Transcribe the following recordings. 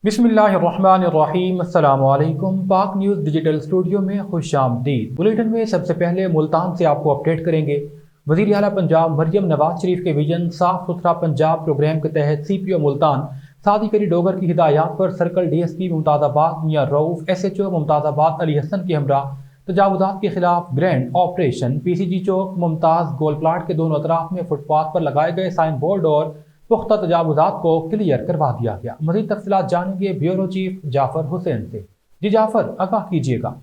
बिस्मिल्लाहिर्रहमानिर्रहीम। अस्सलाम वालेकुम। पाक न्यूज़ डिजिटल स्टूडियो में खुश आमदीद। बुलेटिन में सबसे पहले मुल्तान से आपको अपडेट करेंगे। वज़ीर आला पंजाब मरियम नवाज शरीफ के विजन साफ सुथरा पंजाब प्रोग्राम के तहत CPO मुल्तान सादी करी डोगर की हिदायत पर सर्कल DSP मुमताज़ाबाद मियां रऊफ, SHO मुमताज़ाबाद अली हसन के हमरा तजावुज़ात के खिलाफ ग्रैंड ऑपरेशन। PCG चौक मुमताज़ गोल प्लाट के दोनों अतराफ में फुटपाथ पर लगाए गए साइन बोर्ड और पुख्ता तजावुज़ात को क्लियर करवा दिया गया। मज़ीद तफ़सीलात जानेंगे ब्यूरो चीफ जाफ़र हुसैन से। जी जाफ़र, आगाह कीजिएगा।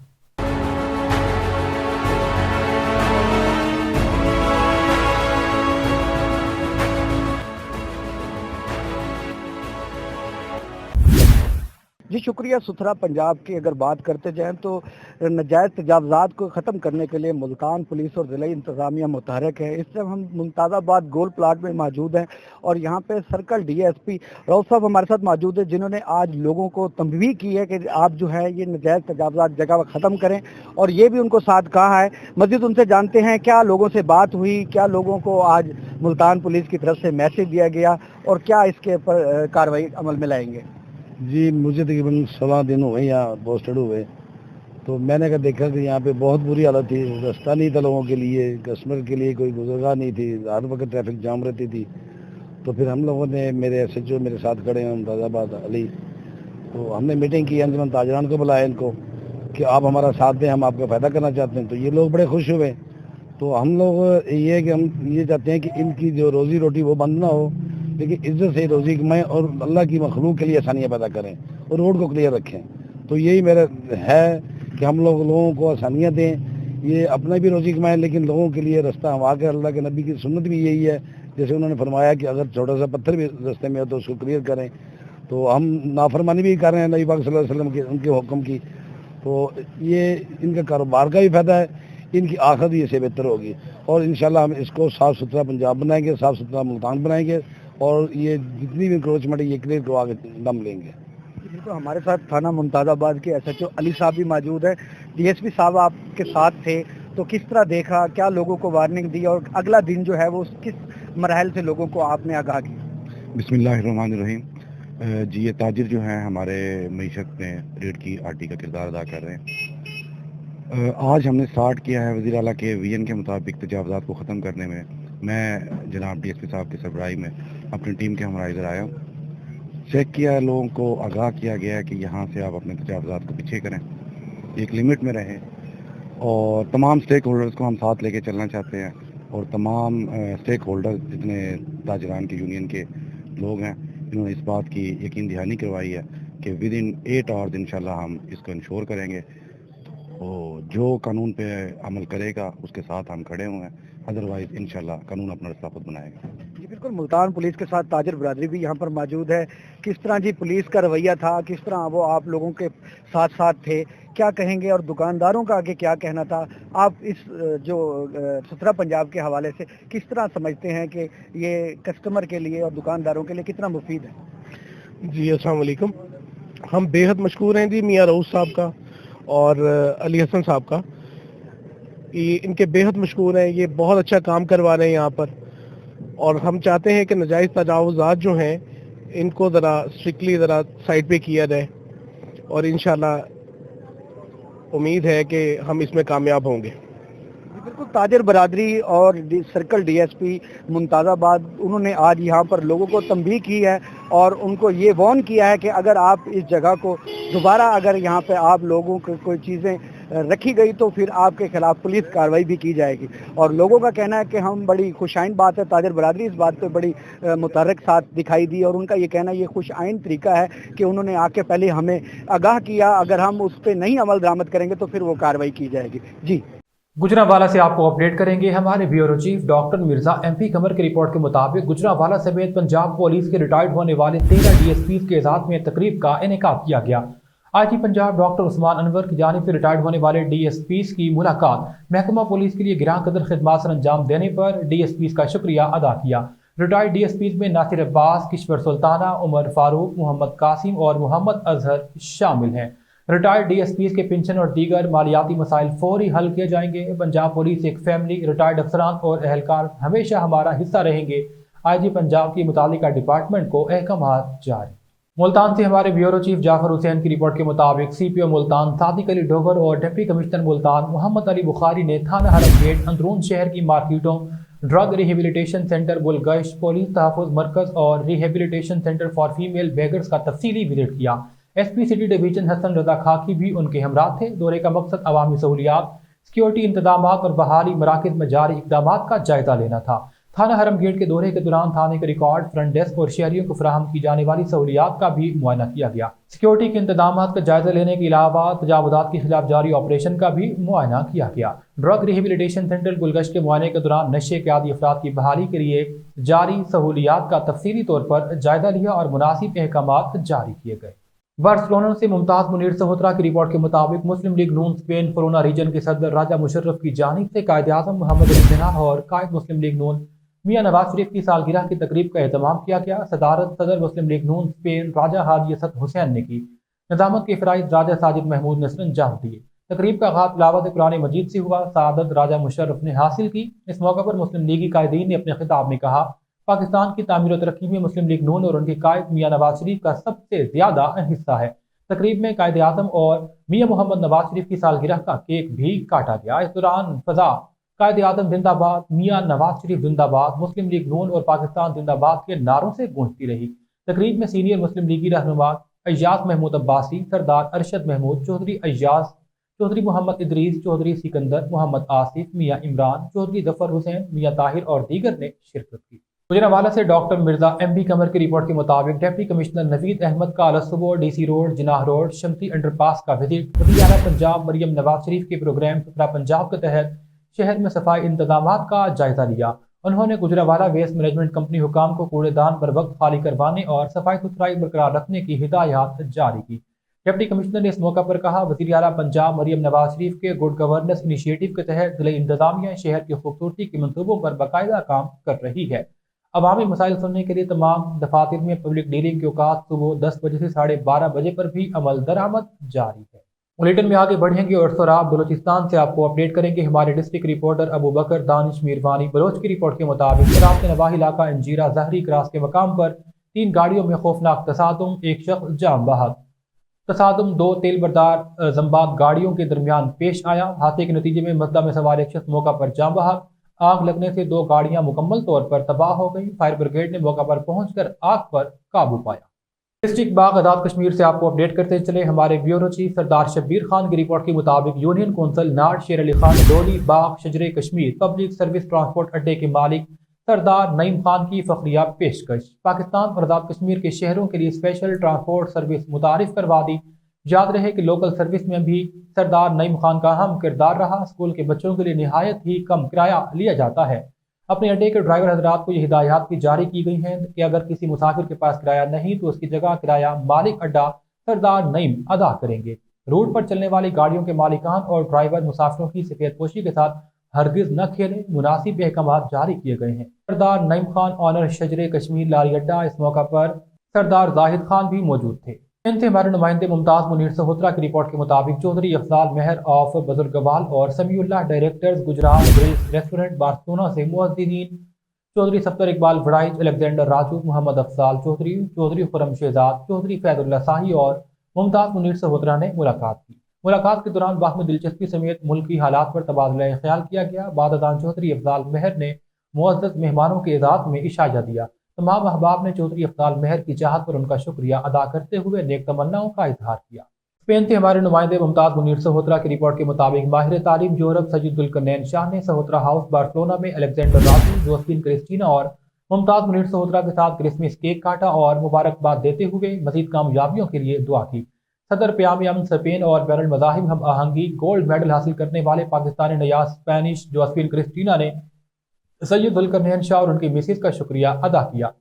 जी शुक्रिया। सुथरा पंजाब की अगर बात करते जाएं तो नजायज़ तजावज़ात को ख़त्म करने के लिए मुल्तान पुलिस और ज़िला इंतज़ामिया मुतहरक है। इस टाइम हम मुमताज़ाबाद गोल प्लाट में मौजूद हैं और यहाँ पे सर्कल DSP रऊफ साहब हमारे साथ मौजूद है, जिन्होंने आज लोगों को तंबीह की है कि आप जो है ये नजायज़ तजावज़ात जगह ख़त्म करें, और ये भी उनको साथ कहा है। मज़ीद उनसे जानते हैं क्या लोगों से बात हुई, क्या लोगों को आज मुल्तान पुलिस की तरफ से मैसेज दिया गया और क्या इसके ऊपर कार्रवाई अमल में लाएंगे। जी, मुझे तकरीबन 16 दिन हुए यहाँ पोस्टेड हुए, तो मैंने कहा देखा कि यहाँ पे बहुत बुरी हालत थी, रास्ता नहीं था लोगों के लिए, कस्टमर के लिए कोई गुज़रगाह नहीं थी, हर वक्त ट्रैफिक जाम रहती थी। तो फिर हम लोगों ने, मेरे SHO मेरे साथ खड़े हैं मुमताज़ाबाद अली, तो हमने मीटिंग की, अंजुमन ताजरान को बुलाया इनको कि आप हमारा साथ दें, हम आपका फ़ायदा करना चाहते हैं। तो ये लोग बड़े खुश हुए। तो हम लोग ये है कि हम ये चाहते हैं कि इनकी जो रोज़ी रोटी वो बंद ना हो, लेकिन इज्जत से रोज़ी कमाएं और अल्लाह की मखलूक के लिए आसानियाँ पैदा करें और रोड को क्लियर रखें। तो यही मेरा है कि हम लोगों को आसानियाँ दें, ये अपना भी रोज़ी कमाएं लेकिन लोगों के लिए रास्ता हम आके, अल्लाह के नबी की सुन्नत भी यही है, जैसे उन्होंने फरमाया कि अगर छोटा सा पत्थर भी रास्ते में हो तो उसको क्लियर करें। तो हम नाफरमानी भी कर रहे हैं नबी पाक सल्लल्लाहु अलैहि वसल्लम के, उनके हुक्म की। तो ये इनका कारोबार का भी फ़ायदा है, इनकी आखिरत भी इससे बेहतर होगी और इंशाल्लाह हम इसको साफ़ सुथरा पंजाब बनाएंगे, साफ़ सुथरा मुल्तान बनाएंगे और ये जितनी भी इंक्रोचमेंट है ये क्लियर को आगे दम लेंगे। बिल्कुल, हमारे साथ थाना मुमताज़ाबाद के SHO अली साहब भी मौजूद है। DSP साहब आपके साथ थे, तो किस तरह देखा, क्या लोगों को वार्निंग दी और अगला दिन जो है वो किस मरहल से लोगों को आपने आगाह किया। बिस्मिल्लाहिर्रहमानिर्रहीम। जी, ये ताजिर जो हैं हमारे मईशत में रीढ़ की हड्डी का किरदार अदा कर रहे हैं। आज हमने स्टार्ट किया है वज़ीर आला के विजन के मुताबिक तजावज़ात को ख़त्म करने में। मैं जनाब DSP साहब की सरबराही में अपनी टीम के हमरा इधर आया हूँ, चेक किया है, लोगों को आगाह किया गया है कि यहाँ से आप अपने तजावज़ात को पीछे करें, एक लिमिट में रहें और तमाम स्टेक होल्डर्स को हम साथ लेके चलना चाहते हैं और तमाम स्टेक होल्डर जितने ताजरान के यूनियन के लोग हैं इन्होंने इस बात की यकीन दहानी करवाई है कि विद इन 8 आवर्स इंशाल्लाह हम इसको इंश्योर करेंगे। तो जो कानून पे अमल करेगा उसके साथ हम खड़े हुए हैं, अदरवाइज इंशाल्लाह कानून अपना रास्ता खुद बनाएगा। जी बिल्कुल, मुल्तान पुलिस के साथ ताजिर बरादरी भी यहाँ पर मौजूद है। किस तरह जी पुलिस का रवैया था, किस तरह वो आप लोगों के साथ साथ थे, क्या कहेंगे और दुकानदारों का आगे क्या कहना था। आप इस जो सुथरा पंजाब के हवाले से किस तरह समझते हैं कि ये कस्टमर के लिए और दुकानदारों के लिए कितना मुफीद है। जी अस्सलाम वालेकुम। हम बेहद मशकूर हैं जी मियां रऊफ साहब का और अली हसन साहब का, ये इनके बेहद मशकूर हैं, ये बहुत अच्छा काम करवा रहे हैं यहाँ पर और हम चाहते हैं कि नाजायज़ तजावुज़ात जो हैं इनको ज़रा स्ट्रिक्टली ज़रा साइड पे किया जाए और इंशाल्लाह उम्मीद है कि हम इसमें कामयाब होंगे। बिल्कुल, ताजिर बरादरी और सर्कल DSP मुमताज़ाबाद उन्होंने आज यहाँ पर लोगों को तंबीह की है और उनको ये वार्न किया है कि अगर आप इस जगह को दोबारा अगर यहाँ पे आप लोगों को कोई चीज़ें रखी गई तो फिर आपके खिलाफ पुलिस कार्रवाई भी की जाएगी। और लोगों का कहना है कि हम, बड़ी खुशाइन बात है, ताजिर बरादरी इस बात पे बड़ी मुतहर्रिक साथ दिखाई दी और उनका ये कहना ये खुशाइन तरीका है कि उन्होंने आके पहले हमें आगाह किया, अगर हम उस पर नहीं अमल दरामद करेंगे तो फिर वो कार्रवाई की जाएगी। जी, गुजरांवाला से आपको अपडेट करेंगे हमारे bureau chief doctor Mirza MP कमर की रिपोर्ट के मुताबिक गुजरांवाला समेत पंजाब पुलिस के रिटायर्ड होने वाले 13 DSPs के एजाज़ में तकरीब का इनेकाद किया गया। IG पंजाब डॉक्टर उस्मान अनवर की जानिब से रिटायर्ड होने वाले DSPs की मुलाकात महकमा पुलिस के लिए गिरां कदर खिदमात सर अंजाम देने पर DSPs का शुक्रिया अदा किया। रिटायर्ड DSPs में नासिर अब्बास, किश्वर सुल्ताना, उमर फारूक, मोहम्मद कासिम और मोहम्मद अजहर शामिल हैं। रिटायर्ड DSPs के पेंशन और दीगर मालियाती मसाइल फौरी हल किए जाएंगे। पंजाब पुलिस एक फैमिली, रिटायर्ड अफसरान और एहलकार हमेशा हमारा हिस्सा रहेंगे। IG पंजाब की मुतालिका डिपार्टमेंट को अहकामात जारी। मुल्तान से हमारे ब्यूरो चीफ जाफर हुसैन की रिपोर्ट के मुताबिक CPO मुल्तान सादिक अली डोगर और डिप्टी कमिश्नर मुल्तान मोहम्मद अली बुखारी ने थाना हरम गेट अंदरून शहर की मार्केटों, ड्रग रिहेबिलिटेशन सेंटर बुलगश, पुलिस तहफ़्फ़ुज़ मरकज़ और rehabilitation centre for female beggars का तफसीली विजिट किया। SP city division Hasan Raza खाकी भी उनके हमराह थे। दौरे का मकसद अवामी सहूलियात, सिक्योरिटी इंतजामात और बहाली मराकज़ में जारी इक़दामात का जायजा लेना था। थाना हरम गेट के दौरे के दौरान थाने के रिकॉर्ड, फ्रंट डेस्क और शहरियों को फराहम की जाने वाली सहूलियात का भी मुआयना किया गया। सिक्योरिटी के इंतजामात का जायजा लेने के अलावा तजावुज़ात के खिलाफ जारी ऑपरेशन का भी मुआयना किया गया। ड्रग रिहेबिलिटेशन सेंटर गुलगश्त के मुआयने के दौरान नशे के आदी अफराद की बहाली के लिए जारी सहूलियात का तफसीली तौर पर जायजा लिया और मुनासिब अहकामात जारी किए गए। बार्सिलोना से मुमताज़ मुनीर सहोत्रा की रिपोर्ट के मुताबिक मुस्लिम लीग नून स्पेन कोरोना रीजन के सदर राजा मुशर्रफ की जानिब से कायद आज़म मोहम्मद अली जिन्नाह और कायद मुस्लिम लीग नून मियां नवाज शरीफ की सालगिरह की तकरीब का एहतमाम किया गया। सदारत सदर मुस्लिम लीग नून स्पेन राजा हाजी असद हुसैन ने की। निजामत के फराइज राजा साजिद महमूद ने अंजाम दिए। तकरीब का आगाज़ तिलावत कुरान मजीद से हुआ। सआदत राजा मुशर्रफ ने हासिल की। इस मौके पर मुस्लिम लीगी कायदीन ने अपने खिताब में कहा, पाकिस्तान की तामीर और तरक्की में मुस्लिम लीग नून और उनके कायद मियां नवाज शरीफ का सबसे ज्यादा हिस्सा है। तकरीब में कायद आज़म और मियां मोहम्मद नवाज शरीफ की सालगिरह का केक भी काटा गया। इस दौरान फजा कायद आज़म जिंदाबाद, मियां नवाज शरीफ जिंदाबाद, मुस्लिम लीग नून और पाकिस्तान जिंदाबाद के नारों से गूंजती रही। तकरीब में सीनियर मुस्लिम लीगी रहनुमा अय्याज महमूद अब्बासी, सरदार अरशद महमूद, चौधरी अय्याज, चौधरी मोहम्मद इदरीस, चौधरी सिकंदर, मोहम्मद आसिफ, मियां इमरान, चौधरी जफर हुसैन, मियां ताहिर और दीगर ने शिरकत की। गुजरांवाला से डॉक्टर मिर्जा MP कमर की रिपोर्ट के मुताबिक डिप्टी कमिश्नर नवीद अहमद का अलसुबह DC रोड, जिनाह रोड, शमसी अंडरपास का विजिट। वज़ीर आला पंजाब मरियम नवाज शरीफ के प्रोग्राम सुथरा पंजाब के तहत शहर में सफाई इंतजामात का जायजा लिया। उन्होंने गुजरांवाला वेस्ट मैनेजमेंट कंपनी हुकाम को कूड़ेदान बर वक्त खाली करवाने और सफाई सुथराई बरकरार रखने की हिदायत जारी की। डिप्टी कमिश्नर ने इस मौका पर कहा, वज़ीर आला पंजाब मरियम नवाज शरीफ के गुड गवर्नेंस इनिशिएटिव के तहत जिला इंतजामिया शहर की खूबसूरती के मनसूबों पर बाकायदा काम कर रही है। अवामी मसाइल सुनने के लिए तमाम दफातर में पब्लिक डीलिंग के औकात सुबह 10 बजे से 12:30 बजे पर भी अमल दरामद जारी है। बुलेटिन में आगे बढ़ेंगे और सराब बलूचिस्तान से आपको अपडेट करेंगे हमारे डिस्ट्रिक्ट रिपोर्टर अबू बकर दानिश मीरवानी। बलोच की रिपोर्ट के मुताबिक सराब के नवाही इलाका अंजीरा जहरी क्रास के मकाम पर 3 गाड़ियों में खौफनाक तसादुम, एक शख्स जाम बहक। तसादुम 2 तेल बरदार जम्बात गाड़ियों के दरमियान पेश आया। हादसे के नतीजे में मजदा में सवार एक शख्स मौका पर जाम बहक। आग लगने से 2 गाड़ियां मुकम्मल तौर पर तबाह हो गई। फायर ब्रिगेड ने मौका पर पहुंचकर आग पर काबू पाया। डिस्ट्रिक्ट बाग आज़ाद कश्मीर से आपको अपडेट करते चले हमारे ब्यूरो चीफ सरदार शब्बीर खान की रिपोर्ट के मुताबिक यूनियन कौंसल नाड शेर अली खान डोली बाग शजरे कश्मीर पब्लिक सर्विस ट्रांसपोर्ट अड्डे के मालिक सरदार नईम खान की फखरिया पेशकश। पाकिस्तान और आज़ाद कश्मीर के शहरों के लिए स्पेशल ट्रांसपोर्ट सर्विस मुतारिफ करवा दी। याद रहे कि लोकल सर्विस में भी सरदार नईम खान का अहम किरदार रहा। स्कूल के बच्चों के लिए निहायत ही कम किराया लिया जाता है। अपने अड्डे के ड्राइवर हजरात को ये हिदायत भी जारी की गई हैं कि अगर किसी मुसाफिर के पास किराया नहीं तो उसकी जगह किराया मालिक अड्डा सरदार नईम अदा करेंगे। रूट पर चलने वाली गाड़ियों के मालिकान और ड्राइवर मुसाफिरों की सफेदपोशी के साथ हरगिज न खेलें, मुनासिब अहकाम जारी किए गए हैं। सरदार नईम खान ऑनर शजरे कश्मीर लारी अड्डा। इस मौका पर सरदार जाहिद खान भी मौजूद थे। इनसे हमारे नुमाइंदे मुमताज़ मुनीर सहोत्रा की रिपोर्ट के मुताबिक चौधरी अफजाल मेहर ऑफ बुजुर्गवाल और Samiullah directors Gujrat grills restaurant Barcelona से मुअज़्ज़िनीन चौधरी सफ्तर इकबाल वड़ाइच, अलेक्जेंडर राजू, मोहम्मद अफजाल चौधरी, चौधरी खुरम शहजाद, चौधरी फैजुल्लाह शाही और मुमताज़ मुनीर सहोत्रा ने मुलाकात की। मुलाकात के दौरान बाहमी दिलचस्पी समेत मुल्की हालात पर तबादला ख्याल किया गया। बाददान चौधरी अफजाल मेहर ने मुअज़्ज़ज़ मेहमानों के एजाज़ में इशारा दिया। तमाम अहबाब ने चौधरी अफजाल मेहर की चाहत पर उनका शुक्रिया अदा करते हुए नेक तमन्नाओं का इजहार किया। स्पेन से हमारे नुमाइंदे मुमताज़ मुनीर सहोत्रा की रिपोर्ट के मुताबिक माहिर तालीम यूरोप सईद जुल्करनैन शाह ने सहोत्रा हाउस बार्सिलोना में अलेक्जेंडर राजू, जोसेफिन क्रिस्टीना और मुमताज़ मुनीर सहोत्रा के साथ क्रिसमस केक काटा और मुबारकबाद देते हुए मजीद कामयाबियों के लिए दुआ की। सदर प्याम अमन स्पेन और बैरुल मज़ाहिब हम आहंगी गोल्ड मेडल हासिल करने वाले Pakistani Niaz Spanish Josephine Cristina ने सैयद जुल्करनैन शाह और उनकी मिसेज का शुक्रिया अदा किया।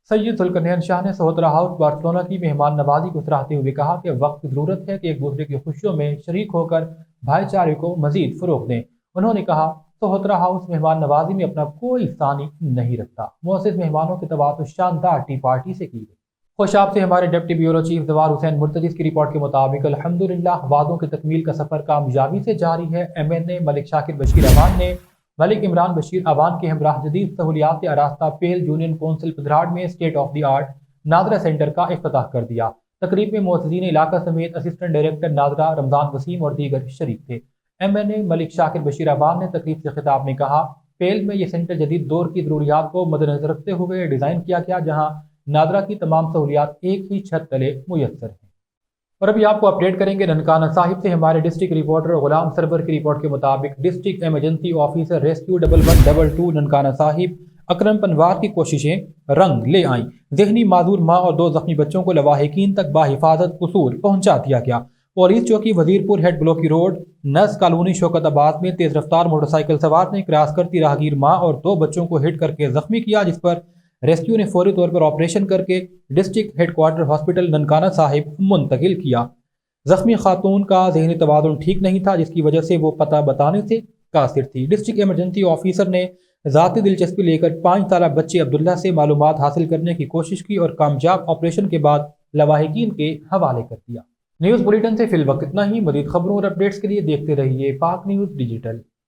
सैयद जुल्करनैन शाह ने सहोत्रा हाउस बार्सिलोना की मेहमान नवाजी को सराहते हुए कहा कि वक्त की ज़रूरत है कि एक दूसरे की खुशियों में शरीक होकर भाईचारे को मजीद फ़रोग़ दें। उन्होंने कहा, सहोत्रा हाउस मेहमान नवाजी में अपना कोई सानी नहीं रखता। मुअज़्ज़िज़ मेहमानों की तवाज़ुन शानदार टी पार्टी से की गई। खुशाब से हमारे डिप्टी ब्यूरो चीफ जवार हुसैन मुर्तज़िज़ की रिपोर्ट के मुताबिक अल्हम्दुलिल्लाह वादों की तकमील का सफ़र कामयाबी से जारी है। MNA मलिक शाकिर बशीर अवान ने मलिक इमरान बशीर अवान के हमराह जदीद सहूलियात आरास्ता पेल यूनियन कौंसिल पधराड़ में state of the art NADRA centre کا افتتاح کر دیا۔ تقریب میں معتزین علاقہ سمیت اسسٹنٹ ڈائریکٹر نادرا رمضان وسیم اور دیگر شریک تھے۔ MNA ملک شاکر بشیر آباد نے تقریب سے خطاب میں کہا، پیل میں یہ سینٹر جدید دور کی ضروریات کو مد نظر رکھتے ہوئے ڈیزائن کیا گیا، جہاں نادرا کی تمام سہولیات ایک ہی چھت تلے میسر ہیں۔ اور ابھی آپ کو اپڈیٹ کریں گے ننکانہ صاحب سے۔ ہمارے ڈسٹرکٹ رپورٹر غلام سرور کی رپورٹ کے مطابق district emergency officer rescue 1122 Nankana صاحب اکرم پنوار کی کوششیں رنگ لے آئیں۔ ذہنی معذور ماں اور 2 زخمی بچوں کو لواحقین تک باحفاظت قصور پہنچا دیا گیا۔ پولیس چوکی وزیر پور ہیڈ بلاکی روڈ نس کالونی شوکت آباد میں تیز رفتار موٹر سائیکل سوار نے کراس کرتی راہگیر ماں اور 2 بچوں کو ہٹ کر کے زخمی کیا، جس پر ریسکیو نے فوری طور پر آپریشن کر کے district head quarter hospital Nankana Sahib منتقل کیا۔ زخمی خاتون کا ذہنی توازن ٹھیک نہیں تھا، جس کی وجہ سے وہ پتہ بتانے سے قاصر تھی۔ ڈسٹرکٹ ایمرجنسی آفیسر نے ذاتی دلچسپی لے کر 5 سالہ بچے عبداللہ سے معلومات حاصل کرنے کی کوشش کی اور کامیاب آپریشن کے بعد لواحقین کے حوالے کر دیا۔ نیوز بلیٹن سے فی الوقت اتنا ہی۔ مزید خبروں اور اپڈیٹس کے لیے دیکھتے رہیے پاک نیوز ڈیجیٹل۔